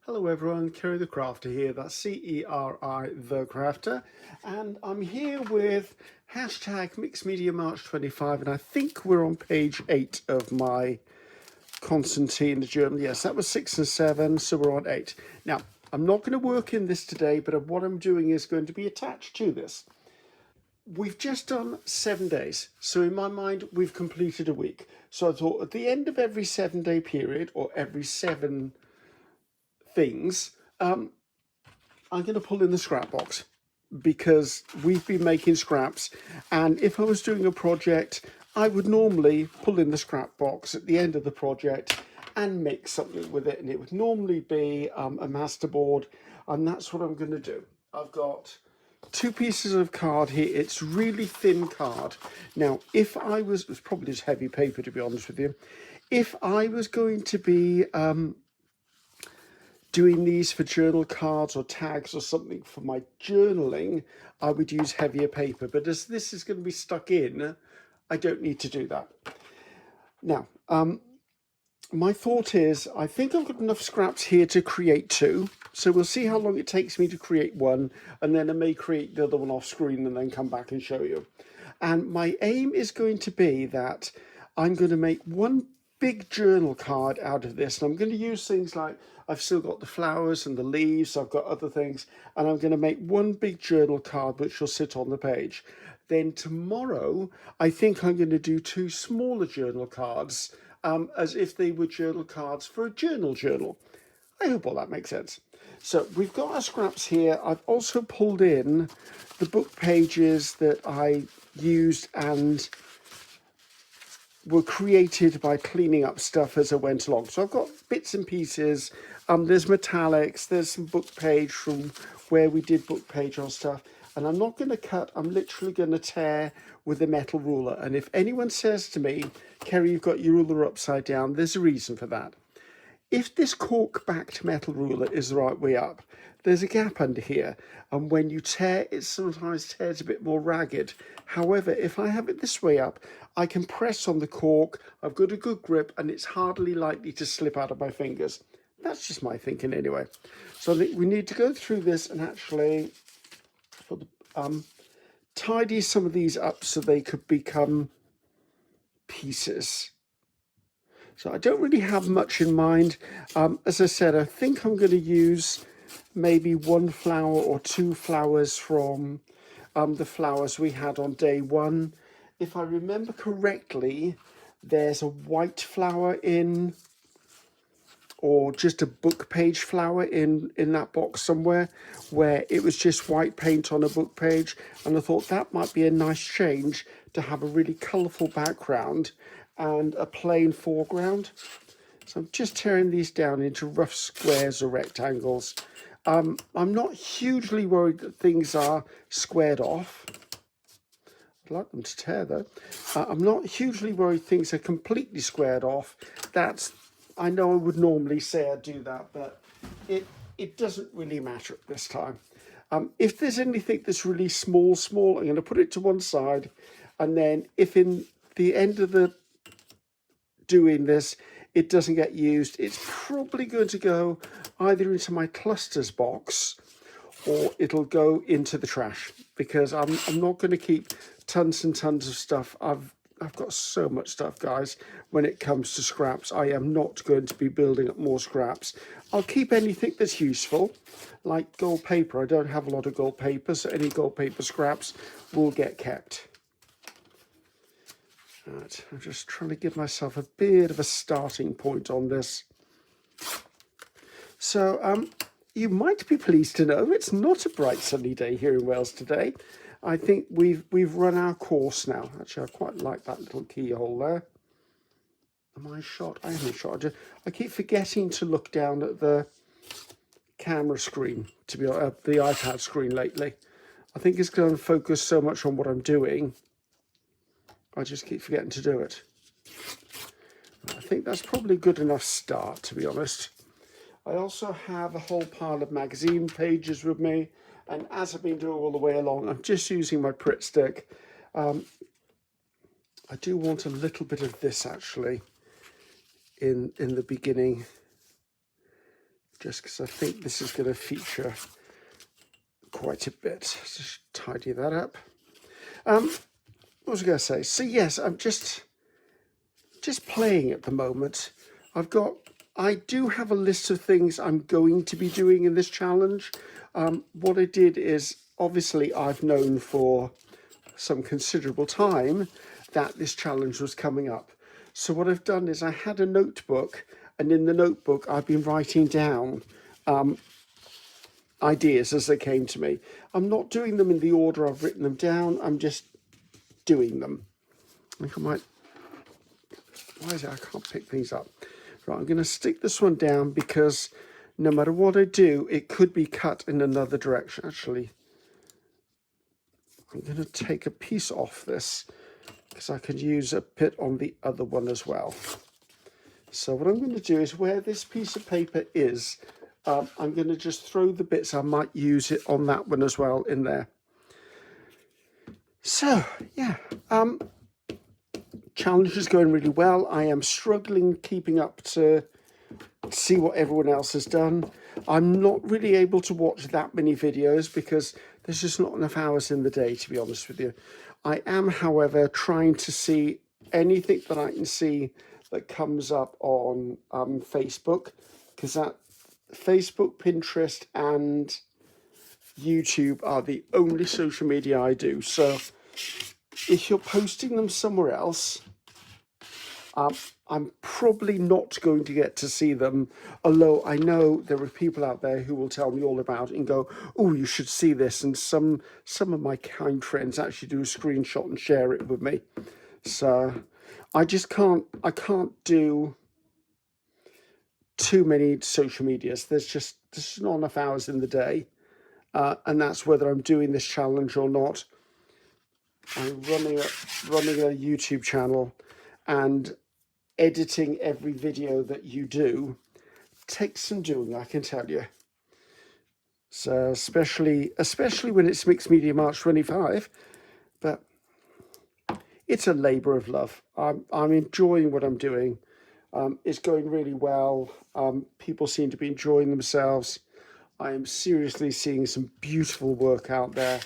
Hello everyone, Ceri the Crafter here, that's C-E-R-I the Crafter, and I'm here with hashtag Mixed Media March 25, and I think we're on page 8 of my concertina journal. Yes, that was 6 and 7, so we're on 8. Now, I'm not going to work in this today, but what I'm doing is going to be attached to this. We've just done 7 days, so in my mind, we've completed a week. So I thought at the end of every 7-day period, or every 7 things, I'm going to pull in the scrap box because we've been making scraps, and if I was doing a project I would normally pull in the scrap box at the end of the project and make something with it, and it would normally be a masterboard, and that's what I'm going to do. I've got 2 pieces of card here. It's really thin card. Now if I was, it's probably just heavy paper to be honest with you, if I was going to be doing these for journal cards or tags or something for my journaling, I would use heavier paper. But as this is going to be stuck in, I don't need to do that. Now, my thought is, I think I've got enough scraps here to create 2. So we'll see how long it takes me to create 1, and then I may create the other one off screen and then come back and show you. And my aim is going to be that I'm going to make one big journal card out of this, and I'm going to use things like, I've still got the flowers and the leaves, I've got other things, and I'm going to make one big journal card which will sit on the page. Then tomorrow I think I'm going to do 2 smaller journal cards, as if they were journal cards for a journal. I hope all that makes sense. So we've got our scraps here. I've also pulled in the book pages that I used and were created by cleaning up stuff as I went along. So I've got bits and pieces. There's metallics, there's some book page from where we did book page on stuff. And I'm not going to cut, I'm literally going to tear with a metal ruler. And if anyone says to me, Ceri, you've got your ruler upside down, there's a reason for that. If this cork-backed metal ruler is the right way up, there's a gap under here, and when you tear, it sometimes tears a bit more ragged. However, if I have it this way up, I can press on the cork, I've got a good grip, and it's hardly likely to slip out of my fingers. That's just my thinking anyway. So I think we need to go through this and actually tidy some of these up so they could become pieces. So I don't really have much in mind. As I said, I think I'm going to use maybe 1 flower or 2 flowers from the flowers we had on day 1. If I remember correctly, there's a white flower in, or just a book page flower in that box somewhere, where it was just white paint on a book page, and I thought that might be a nice change to have a really colourful background and a plain foreground. So I'm just tearing these down into rough squares or rectangles. I'm not hugely worried that things are squared off. I'd like them to tear though. I'm not hugely worried things are completely squared off. I know I would normally say I'd do that, but it doesn't really matter at this time. If there's anything that's really small, I'm going to put it to one side, and then if in the end of the doing this it doesn't get used, it's probably going to go either into my clusters box or it'll go into the trash, because I'm not going to keep tons and tons of stuff. I've got so much stuff, guys, when it comes to scraps. I am not going to be building up more scraps. I'll keep anything that's useful, like gold paper. I don't have a lot of gold paper, so any gold paper scraps will get kept. Right, I'm just trying to give myself a bit of a starting point on this. So you might be pleased to know it's not a bright sunny day here in Wales today. I think we've run our course now. Actually, I quite like that little keyhole there. Am I shot? I haven't shot. I keep forgetting to look down at the camera screen, to be the iPad screen lately. I think it's going to focus so much on what I'm doing, I just keep forgetting to do it. I think that's probably a good enough start, to be honest. I also have a whole pile of magazine pages with me, and as I've been doing all the way along, I'm just using my Pritt stick. I do want a little bit of this actually in the beginning just because I think this is going to feature quite a bit. Just tidy that up. What was I going to say? So yes, I'm just playing at the moment. I do have a list of things I'm going to be doing in this challenge. What I did is, obviously I've known for some considerable time that this challenge was coming up. So what I've done is I had a notebook, and in the notebook I've been writing down ideas as they came to me. I'm not doing them in the order I've written them down, I'm just doing them. I think I might, why is it I can't pick things up? Right, I'm going to stick this one down because no matter what I do, it could be cut in another direction. Actually, I'm going to take a piece off this because I could use a bit on the other one as well. So what I'm going to do is, where this piece of paper is, I'm going to just throw the bits I might use it on that one as well in there. So yeah, challenge is going really well. I am struggling keeping up to see what everyone else has done. I'm not really able to watch that many videos because there's just not enough hours in the day, to be honest with you. I am, however, trying to see anything that I can see that comes up on Facebook, because that Facebook, Pinterest and YouTube are the only social media I do. So if you're posting them somewhere else, I'm probably not going to get to see them, although I know there are people out there who will tell me all about it and go, oh, you should see this. And some of my kind friends actually do a screenshot and share it with me. So I can't do too many social medias. There's not enough hours in the day. And that's whether I'm doing this challenge or not. I'm running a YouTube channel, and editing every video that you do takes some doing, I can tell you. So especially when it's Mixed Media March 25, but it's a labour of love. I'm enjoying what I'm doing. It's going really well. People seem to be enjoying themselves. I am seriously seeing some beautiful work out there,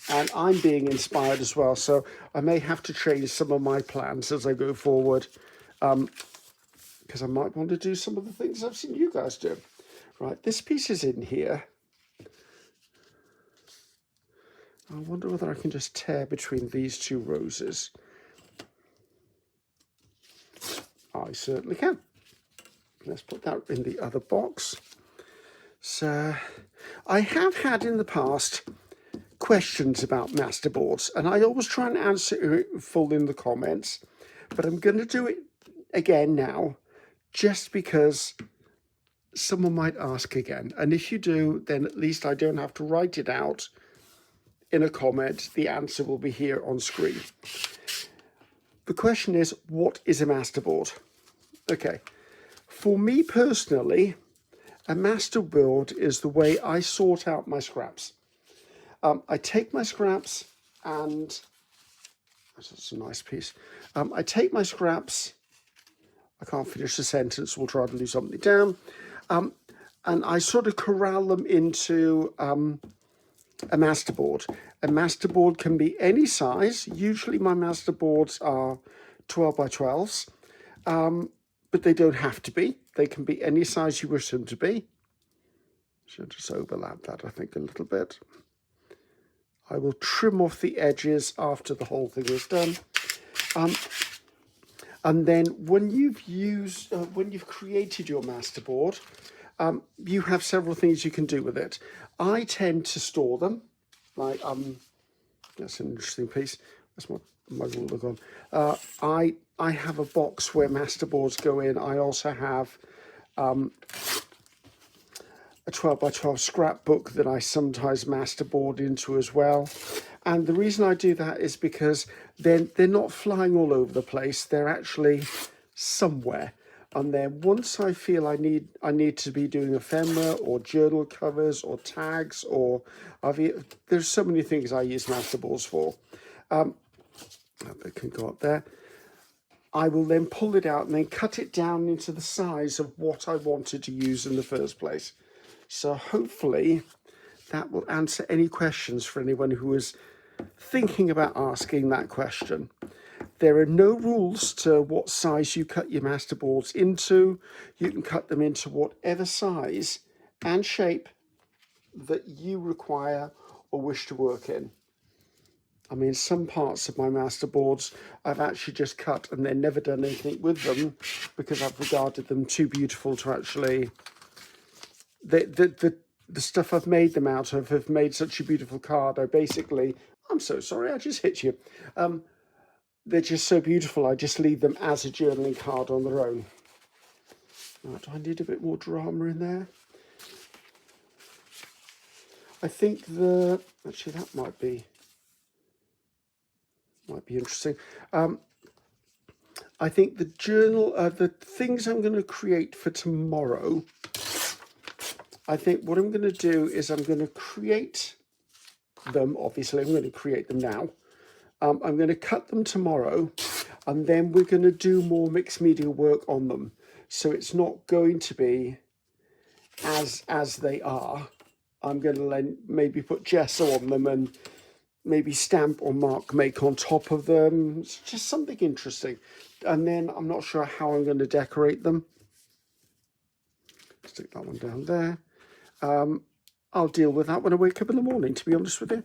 and I'm being inspired as well. So I may have to change some of my plans as I go forward, because I might want to do some of the things I've seen you guys do. Right, this piece is in here. I wonder whether I can just tear between these two roses. I certainly can. Let's put that in the other box. So I have had in the past questions about masterboards, and I always try and answer it full in the comments, but I'm going to do it again now, just because someone might ask again. And if you do, then at least I don't have to write it out in a comment. The answer will be here on screen. The question is, what is a masterboard? Okay, for me personally, a masterboard is the way I sort out my scraps. I take my scraps, and that's a nice piece. I take my scraps, I can't finish the sentence, we'll try to do something down, and I sort of corral them into a masterboard. A masterboard can be any size. Usually my masterboards are 12 by 12s, but they don't have to be. They can be any size you wish them to be. Should just overlap that, I think, a little bit. I will trim off the edges after the whole thing is done. And then when you've created your masterboard, you have several things you can do with it. I tend to store them. Like, that's an interesting piece. That's my ruler gone. I have a box where masterboards go in. I also have a 12 by 12 scrapbook that I sometimes masterboard into as well. And the reason I do that is because they're not flying all over the place. They're actually somewhere. And then once I feel I need to be doing ephemera or journal covers or tags, or there's so many things I use masterboards for. That can go up there. I will then pull it out and then cut it down into the size of what I wanted to use in the first place. So hopefully that will answer any questions for anyone who is thinking about asking that question. There are no rules to what size you cut your masterboards into. You can cut them into whatever size and shape that you require or wish to work in. I mean, some parts of my masterboards I've actually just cut and then never done anything with them because I've regarded them too beautiful to actually... The stuff I've made them out of have made such a beautiful card. I basically... I'm so sorry, I just hit you. They're just so beautiful, I just leave them as a journaling card on their own. Right, do I need a bit more drama in there? I think actually that might be interesting. I think the journal, the things I'm going to create for tomorrow, I think what I'm going to do is I'm going to create them. Obviously, I'm going to create them now. I'm going to cut them tomorrow, and then we're going to do more mixed media work on them. So it's not going to be as they are. I'm going to maybe put gesso on them and maybe stamp or mark make on top of them. It's just something interesting. And then I'm not sure how I'm going to decorate them. Stick that one down there. I'll deal with that when I wake up in the morning, to be honest with you.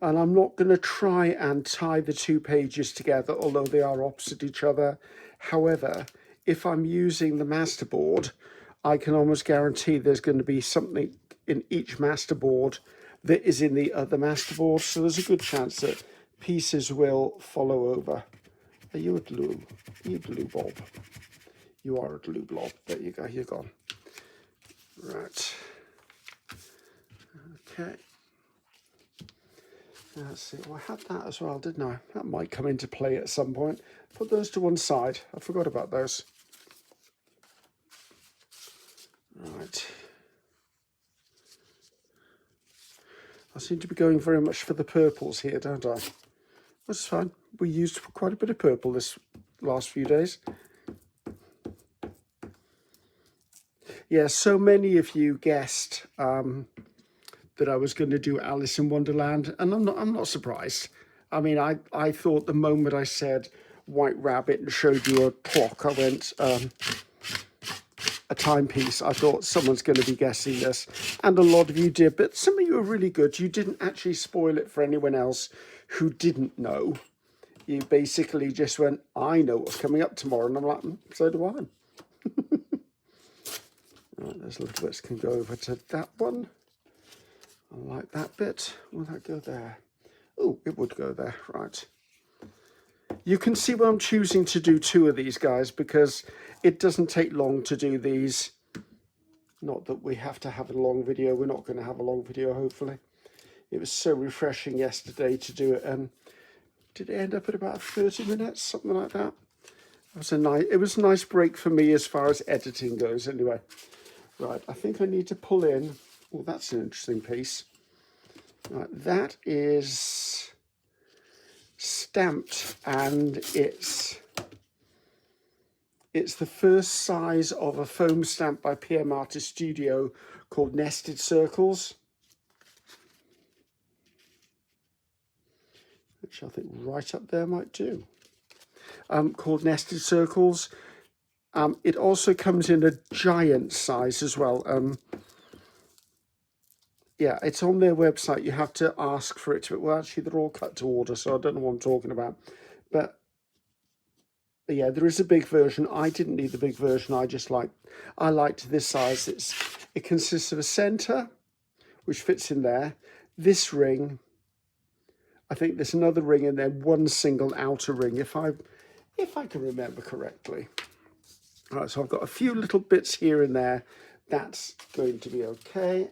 And I'm not going to try and tie the two pages together, although they are opposite each other. However, if I'm using the masterboard, I can almost guarantee there's going to be something in each masterboard that is in the other masterboard. So there's a good chance that pieces will follow over. Are you a glue? Are you glue Bob? You are a glue blob. There you go, you're gone. Right. Okay. Let's see, well, I had that as well, didn't I? That might come into play at some point. Put those to one side. I forgot about those. Right. I seem to be going very much for the purples here, don't I? That's fine. We used quite a bit of purple this last few days. Yeah, so many of you guessed that I was going to do Alice in Wonderland, and I'm not surprised. I mean, I thought the moment I said White Rabbit and showed you a clock, I went a timepiece. I thought someone's going to be guessing this, and a lot of you did, but some of you were really good. You didn't actually spoil it for anyone else who didn't know. You basically just went, I know what's coming up tomorrow, and I'm like, so do I. Right, those little bits can go over to that one. I like that bit. Will that go there? Oh, it would go there. Right. You can see why I'm choosing to do two of these guys, because it doesn't take long to do these. Not that we have to have a long video. We're not going to have a long video, hopefully. It was so refreshing yesterday to do it. And did it end up at about 30 minutes? Something like that. It was a nice break for me as far as editing goes anyway. Right, I think I need to pull in. Oh, that's an interesting piece. Right, that is stamped, and it's the first size of a foam stamp by PM Artist Studio called Nested Circles, which I think right up there might do. Called Nested Circles. It also comes in a giant size as well. Yeah, it's on their website. You have to ask for it to. Well, actually, they're all cut to order, so I don't know what I'm talking about. But yeah, there is a big version. I didn't need the big version. I liked this size. It consists of a center, which fits in there. This ring. I think there's another ring and then one single outer ring, if I can remember correctly. All right, so I've got a few little bits here and there. That's going to be okay.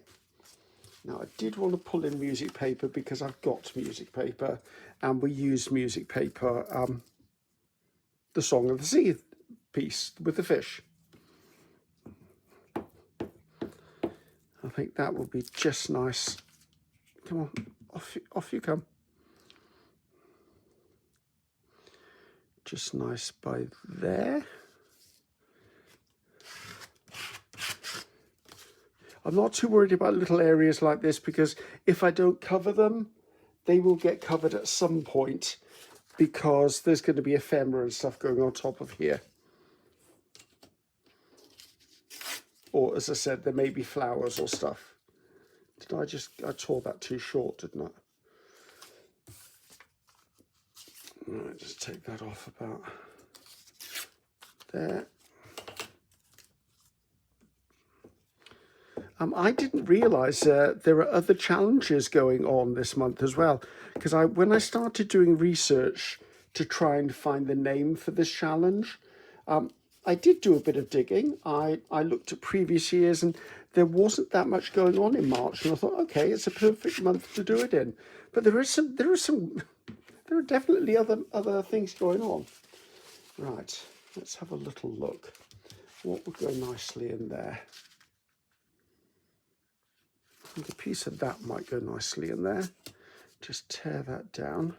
Now, I did want to pull in music paper because I've got music paper, and we used music paper, the Song of the Sea piece with the fish. I think that would be just nice. Come on, off you come. just nice by there. I'm not too worried about little areas like this, because if I don't cover them, they will get covered at some point, because there's going to be ephemera and stuff going on top of here. Or, as I said, there may be flowers or stuff. I tore that too short, didn't I? Right, just take that off about there. I didn't realise there are other challenges going on this month as well, because when I started doing research to try and find the name for this challenge, I did do a bit of digging. I looked at previous years, and there wasn't that much going on in March, and I thought, okay, it's a perfect month to do it in. But there are definitely other things going on. Right, let's have a little look. What would go nicely in there? I think a piece of that might go nicely in there. Just tear that down.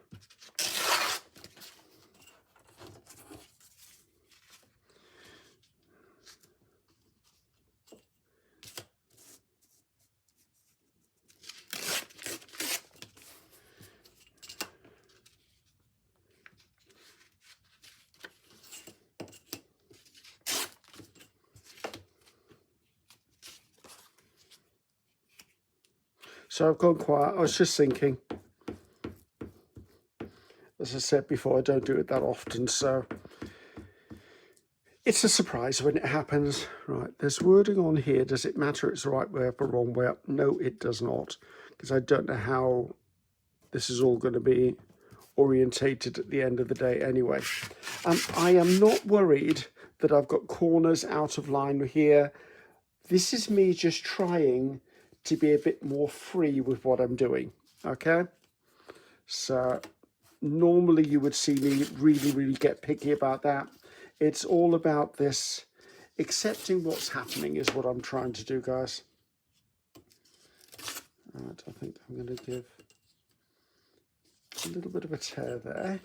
So I've gone quiet. I was just thinking. As I said before, I don't do it that often, so it's a surprise when it happens. Right, there's wording on here. Does it matter it's the right way up or wrong way up? No, it does not, because I don't know how this is all going to be orientated at the end of the day anyway. I am not worried that I've got corners out of line here. This is me just trying to be a bit more free with what I'm doing, okay? So normally you would see me really get picky about that. It's all about this, accepting what's happening is what I'm trying to do, guys. Right, I think I'm going to give a little bit of a tear there.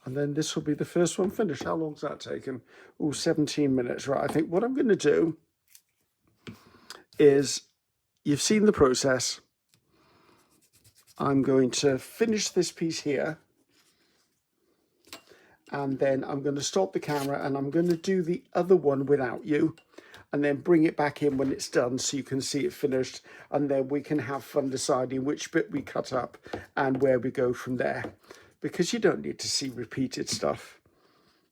And then this will be the first one finished. How long's that taken? Oh, 17 minutes. Right, I think what I'm going to do is, you've seen the process. I'm going to finish this piece here, and then I'm going to stop the camera, and I'm going to do the other one without you, and then bring it back in when it's done so you can see it finished, and then we can have fun deciding which bit we cut up and where we go from there, because you don't need to see repeated stuff.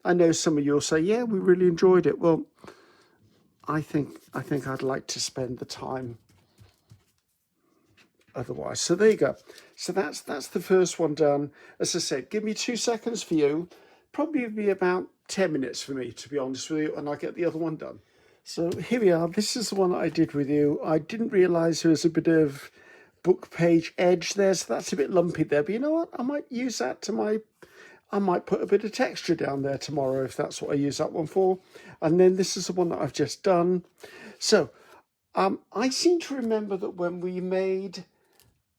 I know some of you will say, yeah, we really enjoyed it. Well, I think I'd like to spend the time otherwise. So there you go. So that's the first one done. As I said, give me 2 seconds for you. Probably be about 10 minutes for me, to be honest with you, and I'll get the other one done. So here we are. This is the one that I did with you. I didn't realise there was a bit of book page edge there, so that's a bit lumpy there. But you know what? I might use that to I might put a bit of texture down there tomorrow if that's what I use that one for. And then this is the one that I've just done. So I seem to remember that when we made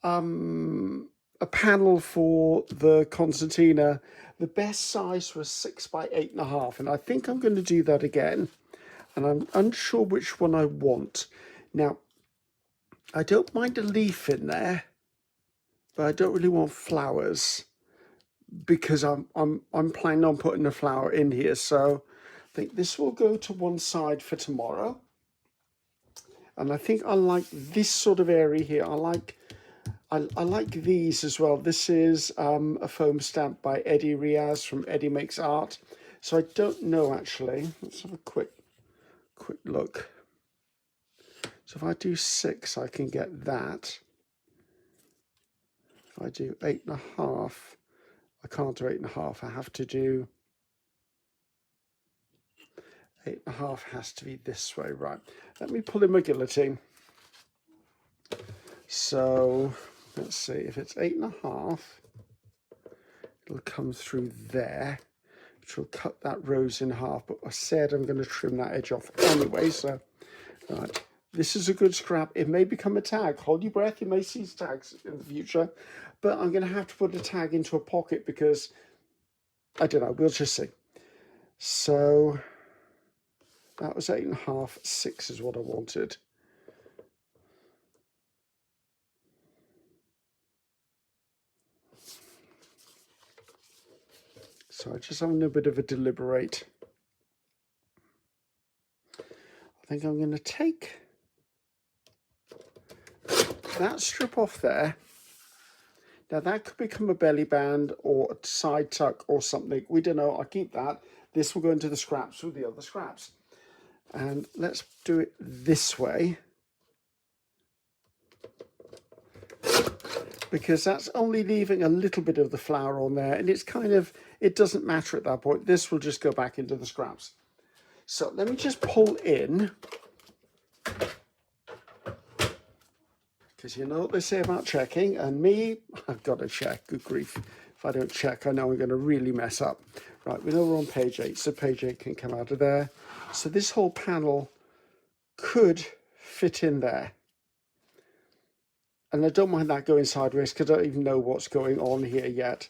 a panel for the concertina, the best size was 6 by 8.5, and I think I'm going to do that again, and I'm unsure which one I want. Now, I don't mind a leaf in there, but I don't really want flowers, because I'm planning on putting a flower in here. So I think this will go to one side for tomorrow, and I think I like this sort of area here. I like these as well. This is a foam stamp by Eddie Riaz from Eddie Makes Art. So I don't know, actually. Let's have a quick look. So if I do 6, I can get that. If I do 8.5, I can't do 8.5. I have to do 8.5. Has to be this way, right? Let me pull in my guillotine. So let's see, if it's 8.5, it'll come through there, which will cut that rose in half. But I said I'm going to trim that edge off anyway. So, right, this is a good scrap. It may become a tag. Hold your breath. You may see tags in the future, but I'm going to have to put a tag into a pocket because I don't know, we'll just see. So that was 8.5, 6 is what I wanted. So I'm just having a bit of a deliberate. I think I'm going to take that strip off there. Now that could become a belly band or a side tuck or something. We don't know. I'll keep that. This will go into the scraps with the other scraps. And let's do it this way, because that's only leaving a little bit of the flower on there, and it's kind of, it doesn't matter at that point. This will just go back into the scraps. So let me just pull in, because you know what they say about checking, and me, I've got to check. Good grief. If I don't check, I know I'm going to really mess up. Right, we know we're on page 8, so page 8 can come out of there. So this whole panel could fit in there. And I don't mind that going sideways because I don't even know what's going on here yet.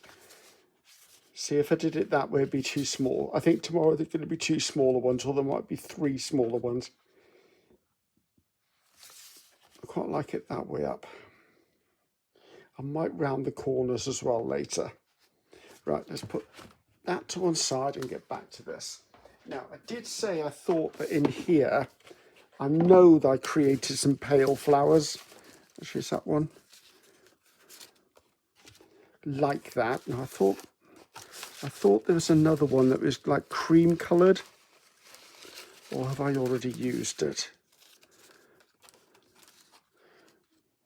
See, if I did it that way, it'd be too small. I think tomorrow there's going to be 2 smaller ones, or there might be 3 smaller ones. I quite like it that way up. I might round the corners as well later. Right, let's put that to one side and get back to this. Now, I did say I thought that in here, I know that I created some pale flowers. Actually, it's that one. Like that. And I thought there was another one that was like cream coloured. Or have I already used it?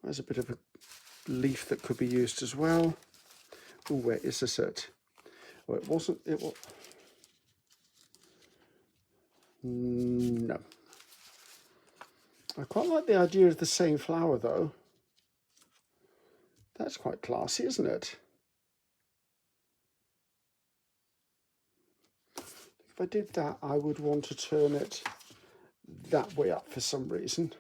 There's a bit of a leaf that could be used as well. Oh, where is this at? Oh, it wasn't. It was. No. I quite like the idea of the same flower though. That's quite classy, isn't it? If I did that, I would want to turn it that way up for some reason.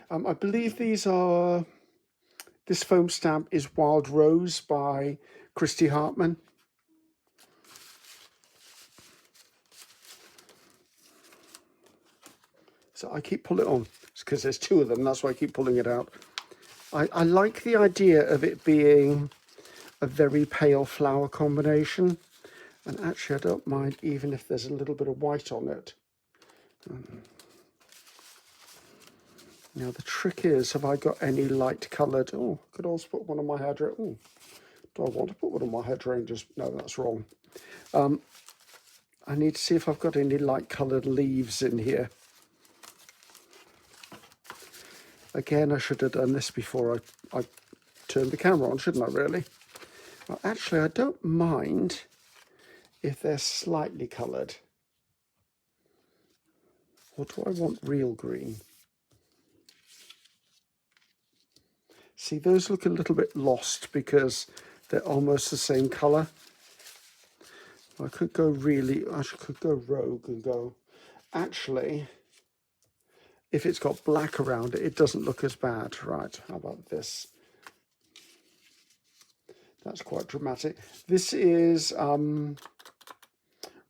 I believe these are, this foam stamp is Wild Rose by Christy Hartman. So I keep pulling it on. It's because there's 2 of them, that's why I keep pulling it out. I like the idea of it being a very pale flower combination. And actually, I don't mind even if there's a little bit of white on it. Now, the trick is, have I got any light coloured? Oh, I could also put one on my hydrangea. Oh, do I want to put one on my hydrangeas? No, that's wrong. I need to see if I've got any light coloured leaves in here. Again, I should have done this before I turned the camera on, shouldn't I, really? Well, actually, I don't mind if they're slightly coloured. Or do I want real green? See, those look a little bit lost because they're almost the same colour. I could go I could go rogue and go, actually, if it's got black around it, it doesn't look as bad. Right, how about this? That's quite dramatic. This is Rhonda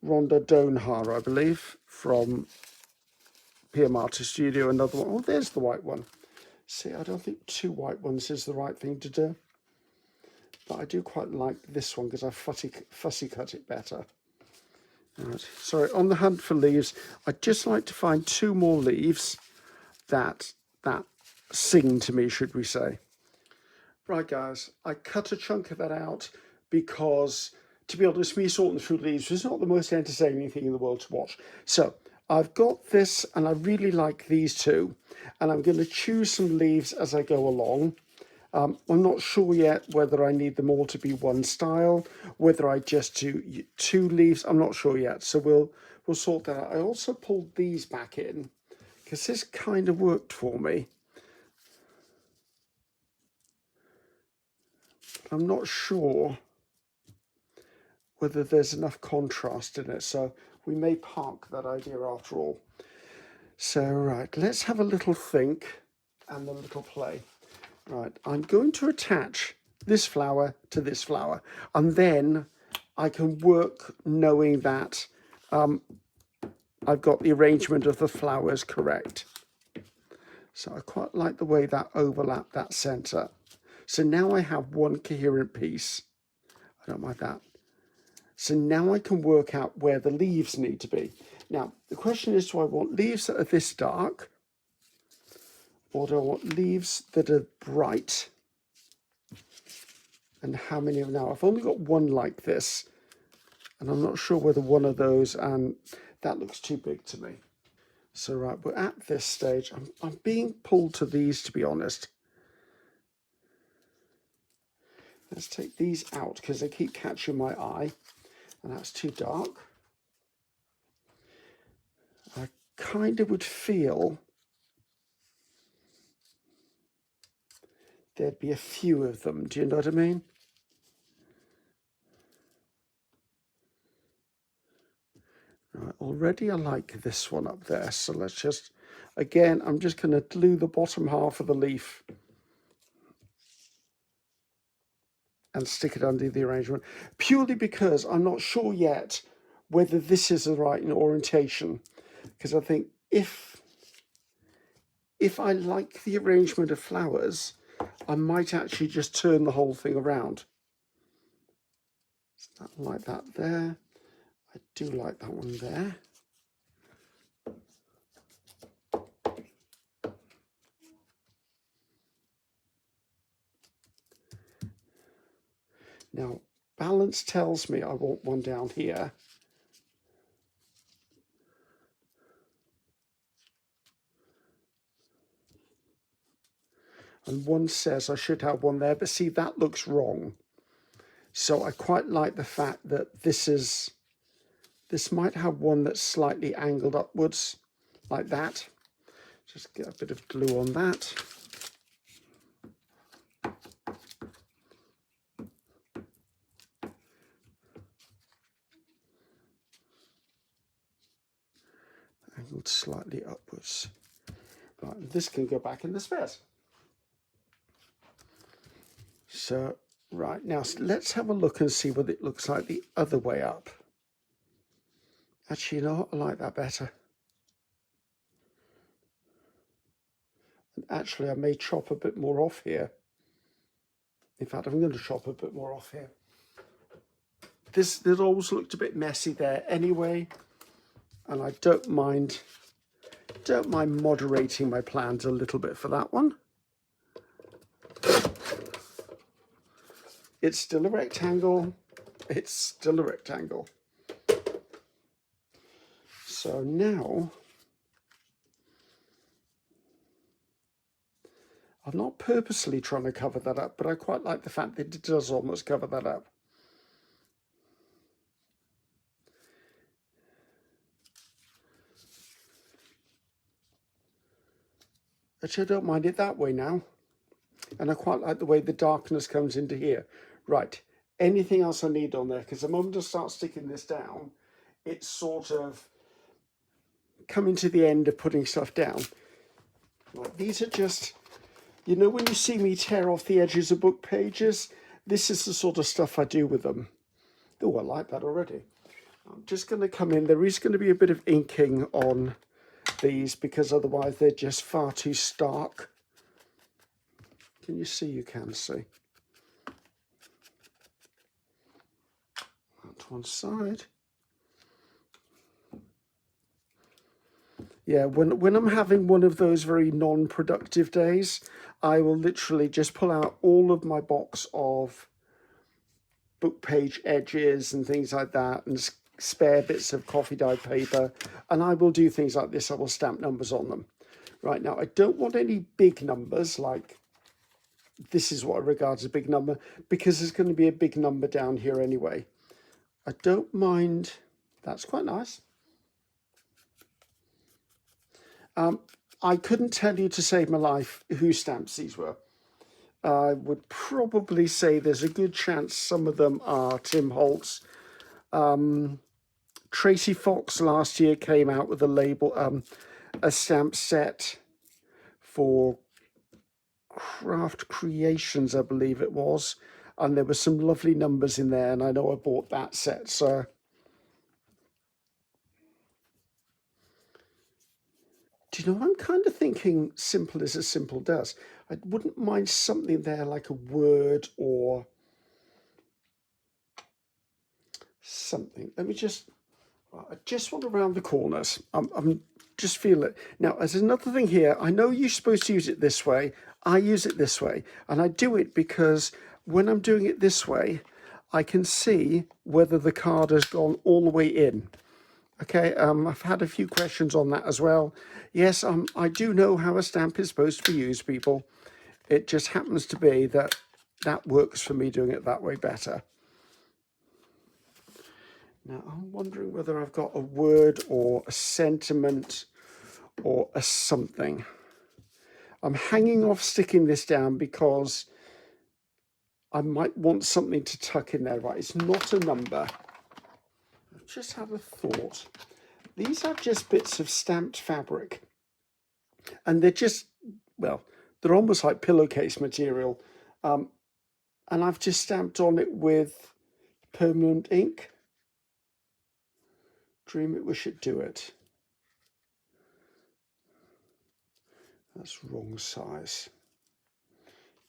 Donhar, I believe, from PM Artist Studio. Another one. Oh, there's the white one. See, I don't think 2 white ones is the right thing to do. But I do quite like this one because I fussy cut it better. Right. Sorry, on the hunt for leaves, I'd just like to find 2 more leaves that sing to me, should we say. Right, guys, I cut a chunk of that out because, to be honest, me sorting through leaves was not the most entertaining thing in the world to watch. So I've got this, and I really like these 2, and I'm going to choose some leaves as I go along. I'm not sure yet whether I need them all to be one style, whether I just do 2 leaves. I'm not sure yet, so we'll sort that out. I also pulled these back in because this kind of worked for me. I'm not sure whether there's enough contrast in it, so we may park that idea after all. So, right, let's have a little think and a little play. Right, I'm going to attach this flower to this flower. And then I can work knowing that I've got the arrangement of the flowers correct. So I quite like the way that overlapped that center. So now I have one coherent piece. I don't mind that. So now I can work out where the leaves need to be. Now, the question is, do I want leaves that are this dark? Or do I want leaves that are bright? And how many of now? I've only got one like this. And I'm not sure whether one of those, and that looks too big to me. So right, we're at this stage. I'm being pulled to these, to be honest. Let's take these out because they keep catching my eye. And that's too dark. I kind of would feel there'd be a few of them. Do you know what I mean? Right, already I like this one up there. So let's just, again, I'm just going to glue the bottom half of the leaf and stick it under the arrangement, purely because I'm not sure yet whether this is the right orientation. Because I think if I like the arrangement of flowers, I might actually just turn the whole thing around. So I like that there. I do like that one there. Now, balance tells me I want one down here. And one says I should have one there, but see, that looks wrong. So I quite like the fact that this might have one that's slightly angled upwards, like that. Just get a bit of glue on that. Angled slightly upwards. Right, this can go back in the spares. So, right, now let's have a look and see what it looks like the other way up. Actually, you know what? I like that better. And actually, I may chop a bit more off here. In fact, I'm going to chop a bit more off here. This always looked a bit messy there anyway, and I don't mind moderating my plans a little bit for that one. It's still a rectangle. It's still a rectangle. So now, I'm not purposely trying to cover that up, but I quite like the fact that it does almost cover that up. Actually, I don't mind it that way now. And I quite like the way the darkness comes into here. Right, anything else I need on there? Because the moment I start sticking this down, it's sort of coming to the end of putting stuff down. Right, these are just, you know, when you see me tear off the edges of book pages, this is the sort of stuff I do with them. Oh, I like that already. I'm just going to come in. There is going to be a bit of inking on these because otherwise they're just far too stark. Can you see? You can see. That's one side. Yeah, when I'm having one of those very non-productive days, I will literally just pull out all of my box of book page edges and things like that, and spare bits of coffee dyed paper, and I will do things like this. I will stamp numbers on them. Right, now I don't want any big numbers, like this is what I regard as a big number, because there's going to be a big number down here anyway. I don't mind. That's quite nice. I couldn't tell you to save my life whose stamps these were. I would probably say there's a good chance some of them are Tim Holtz. Tracy Fox last year came out with a label, a stamp set for, Craft Creations, I believe it was. And there were some lovely numbers in there, and I know I bought that set, so. Do you know, I'm kind of thinking simple as simple does. I wouldn't mind something there like a word or something. Let me just, I just want around the corners. I'm just feel it. Now, there's another thing here. I know you're supposed to use it this way. I use it this way. And I do it because when I'm doing it this way, I can see whether the card has gone all the way in. Okay, I've had a few questions on that as well. Yes, I do know how a stamp is supposed to be used, people. It just happens to be that that works for me doing it that way better. Now, I'm wondering whether I've got a word or a sentiment or a something. I'm hanging off sticking this down because I might want something to tuck in there, right? It's not a number. I've just had a thought. These are just bits of stamped fabric. And they're just, well, they're almost like pillowcase material. And I've just stamped on it with permanent ink. Dream it, wish it, do it. That's wrong size.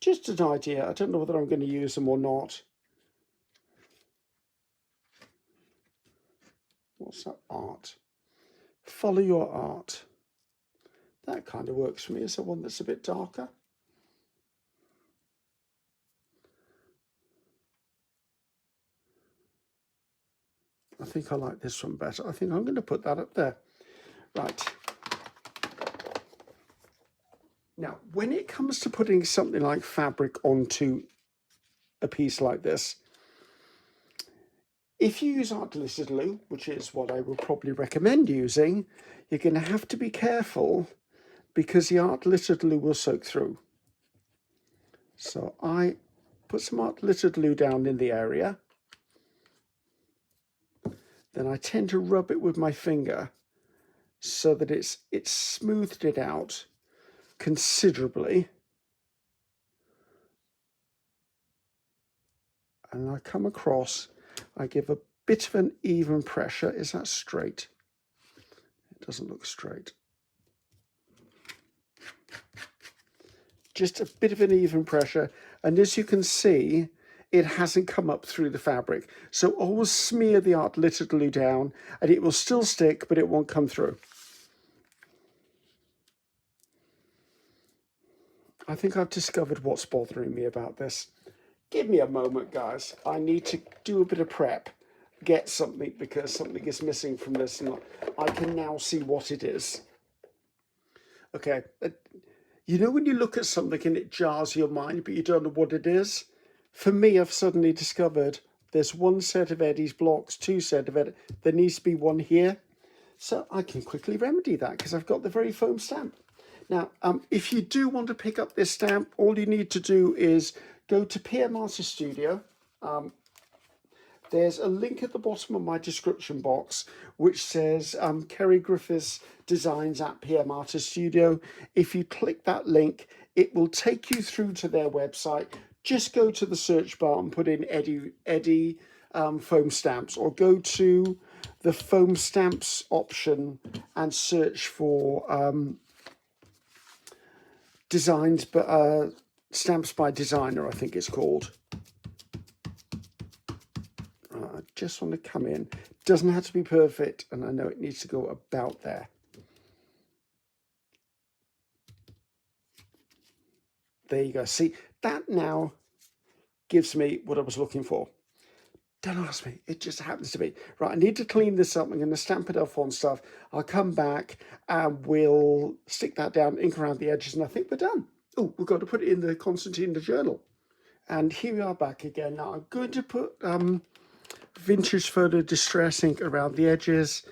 Just an idea. I don't know whether I'm going to use them or not. What's that? Art. Follow your art. That kind of works for me. Is there one that's a bit darker? I think I like this one better. I think I'm going to put that up there. Right. Now, when it comes to putting something like fabric onto a piece like this, if you use art glittered glue, which is what I will probably recommend using, you're going to have to be careful because the art glittered glue will soak through. So I put some art glittered glue down in the area. Then I tend to rub it with my finger so that it's smoothed it out considerably. And I come across, I give a bit of an even pressure. Is that straight? It doesn't look straight. Just a bit of an even pressure. And as you can see, it hasn't come up through the fabric. So always smear the art glittered glue down and it will still stick, but it won't come through. I think I've discovered what's bothering me about this. Give me a moment, guys. I need to do a bit of prep, get something because something is missing from this and I can now see what it is. Okay, you know when you look at something and it jars your mind, but you don't know what it is? For me, I've suddenly discovered there's one set of Eddie's blocks, two set of Eddie. There needs to be one here. So I can quickly remedy that because I've got the very foam stamp. Now, if you do want to pick up this stamp, all you need to do is go to PM Artist Studio. There's a link at the bottom of my description box which says Ceri Griffiths Designs at PM Artist Studio. If you click that link, it will take you through to their website. Just go to the search bar and put in Eddie foam stamps, or go to the foam stamps option and search for designs, but stamps by designer, I think it's called. I just want to come in. Doesn't have to be perfect, and I know it needs to go about there. There you go. See, that now gives me what I was looking for. Don't ask me. It just happens to be. Right, I need to clean this up. I'm going to stamp it off on stuff. I'll come back and we'll stick that down, ink around the edges, and I think we're done. Oh, we've got to put it in the concertina journal. And here we are back again. Now, I'm going to put vintage photo distress ink around the edges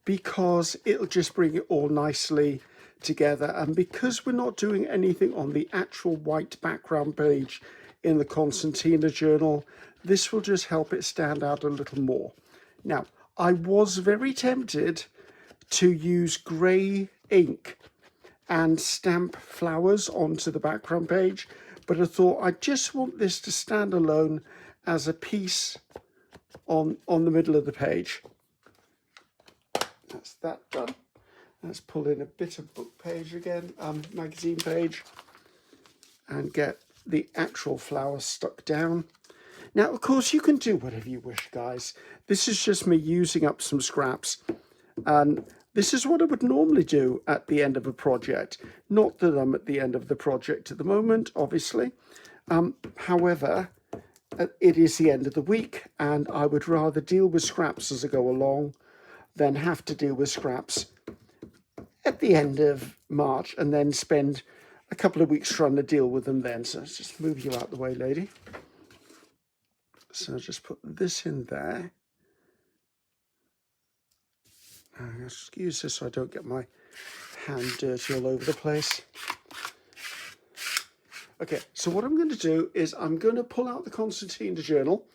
because it'll just bring it all nicely together. And because we're not doing anything on the actual white background page in the concertina journal, this will just help it stand out a little more. Now, I was very tempted to use grey ink and stamp flowers onto the background page, but I thought I just want this to stand alone as a piece on the middle of the page. That's that done. Let's pull in a bit of book page again, magazine page, and get the actual flower stuck down. Now, of course, you can do whatever you wish, guys. This is just me using up some scraps. And this is what I would normally do at the end of a project. Not that I'm at the end of the project at the moment, obviously. However, it is the end of the week, and I would rather deal with scraps as I go along than have to deal with scraps at the end of March and then spend a couple of weeks trying to deal with them then. So let's just move you out the way, lady. So just put this in there. Excuse this so I don't get my hand dirty all over the place. Okay, so what I'm going to do is I'm going to pull out the concertina journal.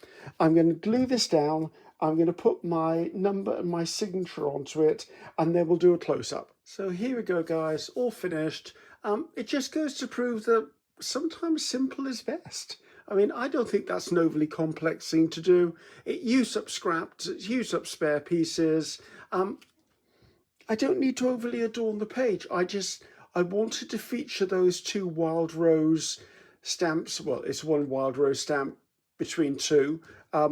I'm going to glue this down. I'm going to put my number and my signature onto it, and then we'll do a close-up. So here we go, guys, all finished. It just goes to prove that sometimes simple is best. I mean, I don't think that's an overly complex thing to do. It uses up scraps, it uses up spare pieces. I don't need to overly adorn the page. I wanted to feature those 2 wild rose stamps. Well, it's 1 wild rose stamp between 2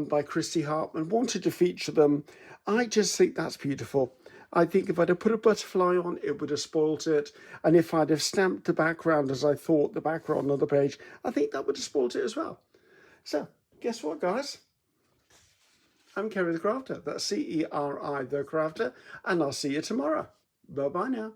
by Christy Hartman. Wanted to feature them. I just think that's beautiful. I think if I'd have put a butterfly on, it would have spoilt it. And if I'd have stamped the background as I thought the background on the page, I think that would have spoilt it as well. So, guess what, guys? I'm Ceri the Crafter. That's C-E-R-I the Crafter. And I'll see you tomorrow. Bye-bye now.